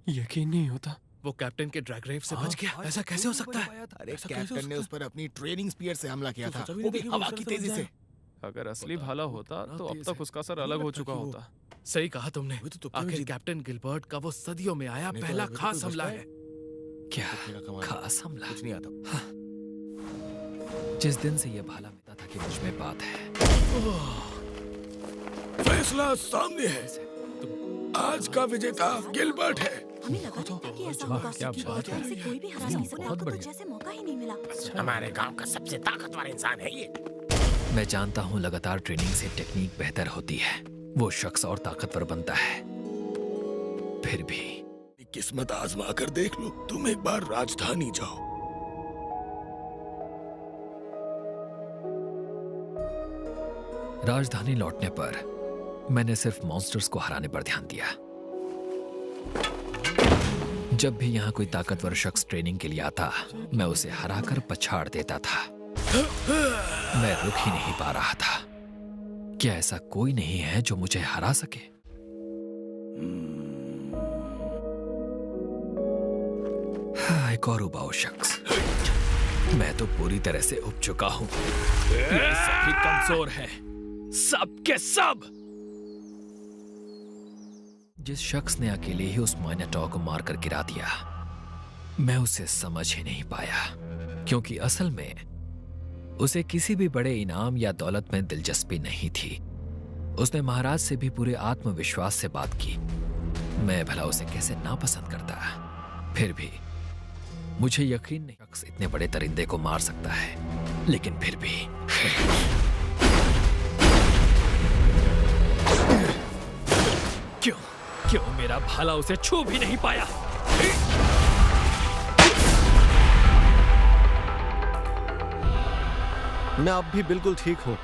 यकीन नहीं होता। वो कैप्टन के ड्रैग रेव से बच गया। ऐसा कैसे हो सकता है? अरे कैप्टन ने उस पर अपनी ट्रेनिंग स्पीयर से हमला किया था, वो भी हवा की तेजी से। अगर असली भाला होता तो अब तक उसका सर अलग हो चुका होता। सही कहा तुमने। आखिर कैप्टन गिलबर्ट का वो सदियों में आया पहला खास हमला है। क्या खास हमला? कुछ नहीं आता। हाँ। जिस दिन से ये भाला मिला था कि मुझ में बात है। फैसला सामने है। आज का विजेता गिलबर्ट है। हमें लगा था कि ऐसा होगा क्योंकि से कोई भी हरा नहीं सकता। आपको तो जैसे मौका ही नहीं मिला। हमारे गांव का सबसे ताकतवर इंसान है ये। मैं जानता हूँ लगातार ट्रेनिंग से टेक्निक बेहतर होती है, वो शख्स और ताकतवर बनता है। फिर भी किस्मत आजमा कर देख लो। तुम एक बार राजधानी जाओ। राजधानी लौटने पर मैंने सिर्फ मॉन्स्टर्स को हराने पर ध्यान दिया। जब भी यहाँ कोई ताकतवर शख्स ट्रेनिंग के लिए आता, मैं उसे हराकर पछाड़ देता था। मैं रुक ही नहीं पा रहा था। क्या ऐसा कोई नहीं है जो मुझे हरा सके? हाँ, एक और उबाऊ शख्स। मैं तो पूरी तरह से उब चुका हूं। ये सभी कमजोर हैं, सब के सब। जिस शख्स ने अकेले ही उस माइनाटॉर को मारकर गिरा दिया, मैं उसे समझ ही नहीं पाया, क्योंकि असल में उसे किसी भी बड़े इनाम या दौलत में दिलचस्पी नहीं थी। उसने महाराज से भी पूरे आत्मविश्वास से बात की। मैं भला उसे कैसे नापसंद करता। फिर भी मुझे यकीन नहीं शख्स इतने बड़े दरिंदे को मार सकता है, लेकिन फिर भी क्यों मेरा भाला उसे छू भी नहीं पाया? मैं अब भी बिल्कुल ठीक हूँ।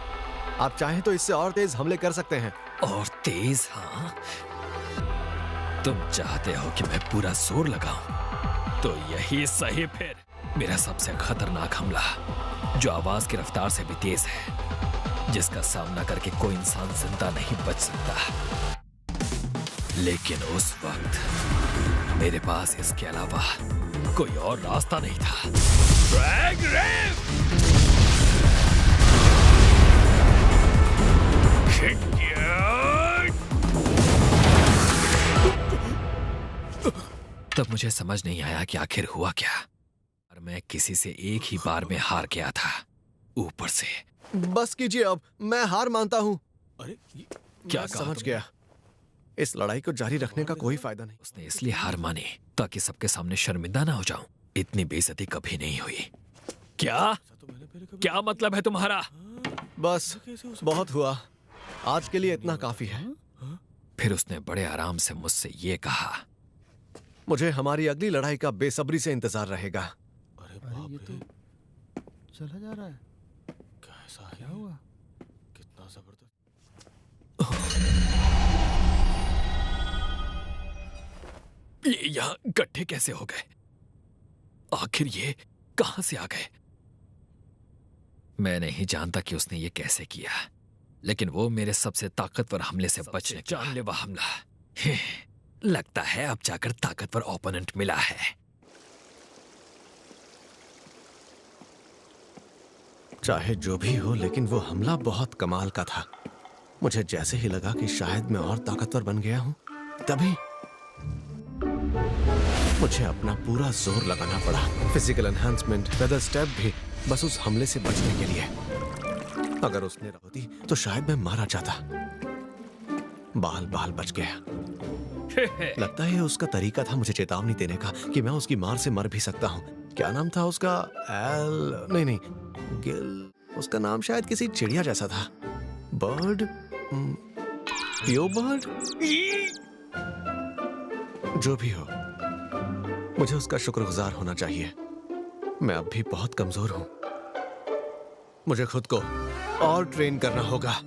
आप चाहें तो इससे और तेज हमले कर सकते हैं। और तेज? हाँ, तुम चाहते हो कि मैं पूरा जोर लगाऊं? तो यही सही फिर। मेरा सबसे खतरनाक हमला, जो आवाज की रफ्तार से भी तेज है, जिसका सामना करके कोई इंसान जिंदा नहीं बच सकता। लेकिन उस वक्त मेरे पास इसके अलावा कोई और रास्ता नहीं था। ड्रैग रेव! तब मुझे समझ नहीं आया कि आखिर हुआ क्या, और मैं किसी से एक ही बार में हार गया था, ऊपर से। बस कीजिए, अब मैं हार मानता हूँ। अरे क्या समझ गया। इस लड़ाई को जारी रखने का कोई फायदा नहीं। उसने इसलिए हार मानी ताकि सबके सामने शर्मिंदा ना हो जाऊं। इतनी बेइज्जती कभी नहीं हुई। क्या मतलब है तुम्हारा? बस बहुत हुआ, आज के लिए इतना काफी है। फिर उसने बड़े आराम से मुझसे ये कहा, मुझे हमारी अगली लड़ाई का बेसब्री से इंतजार रहेगा। अरे बाप रे, चला जा रहा है। कैसा है? क्या हुआ? कितना जबरदस्त। ये यहाँ गड्ढे कैसे हो गए? आखिर ये कहां से आ गए? मैं नहीं जानता कि उसने ये कैसे किया, लेकिन वो मेरे सबसे ताकतवर हमले से बचने का जानलेवा हमला। लगता है अब जाकर ताकतवर ओपोनेंट मिला है। चाहे जो भी हो, लेकिन वो हमला बहुत कमाल का था। मुझे जैसे ही लगा कि शायद मैं और ताकतवर बन गया हूं, तभी मुझे अपना पूरा जोर लगाना पड़ा। फिजिकल एनहांसमेंट, फेदर स्टेप भी, बस उस हमले से बचने के लिए। अगर उसने होती तो शायद मैं मारा जाता। बाल बाल बच गया। लगता है उसका तरीका था मुझे चेतावनी देने का कि मैं उसकी मार से मर भी सकता हूँ। क्या नाम था उसका? नहीं, गिल। उसका नाम शायद किसी चिड़िया जैसा था। बर्ड, पियो बर्ड, जो भी हो, मुझे उसका शुक्रगुजार होना चाहिए। मैं अब भी बहुत कमजोर हूं। मुझे खुद को और ट्रेन करना होगा।